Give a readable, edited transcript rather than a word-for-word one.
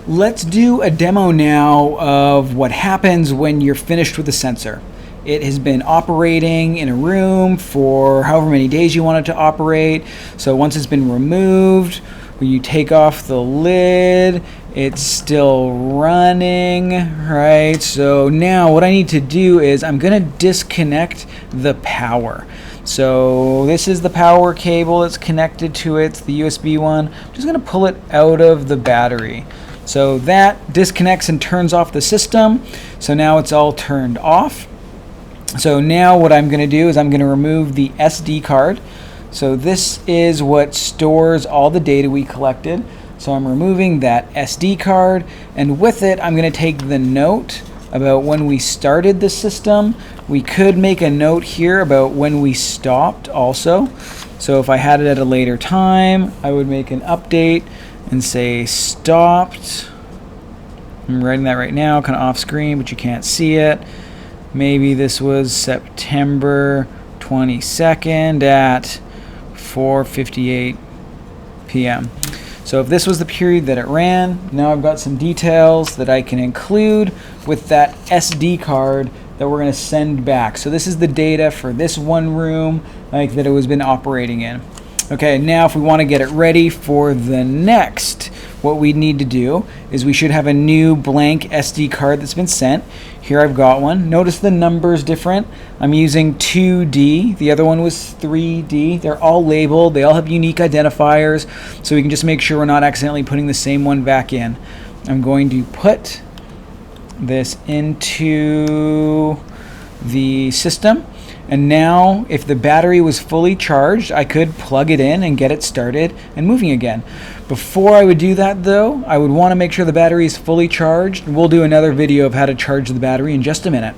Let's do a demo now of what happens when you're finished with the sensor. It has been operating in a room for however many days you want it to operate. So once it's been removed, when you take off the lid, it's still running, right? So now what I need to do is I'm gonna disconnect the power. So this is the power cable that's connected to it, it's the USB one. I'm just gonna pull it out of the battery. So that disconnects and turns off the system. So now it's all turned off. So now what I'm gonna do is I'm gonna remove the SD card. So this is what stores all the data we collected. So I'm removing that SD card, and with it I'm going to take the note about when we started the system. We could make a note here about when we stopped also. So if I had it at a later time, I would make an update and say stopped. I'm writing that right now, kind of off screen, but you can't see it. Maybe this was September 22nd at 4:58 p.m. So if this was the period that it ran, now I've got some details that I can include with that SD card that we're going to send back. So this is the data for this one room that it was been operating in. Okay, now if we want to get it ready for the next, what we need to do is we should have a new blank SD card that's been sent. Here I've got one. Notice the number's different. I'm using 2D. The other one was 3D. They're all labeled. They all have unique identifiers, so we can just make sure we're not accidentally putting the same one back in. I'm going to put this into the system. And now, if the battery was fully charged, I could plug it in and get it started and moving again. Before I would do that though, I would want to make sure the battery is fully charged. We'll do another video of how to charge the battery in just a minute.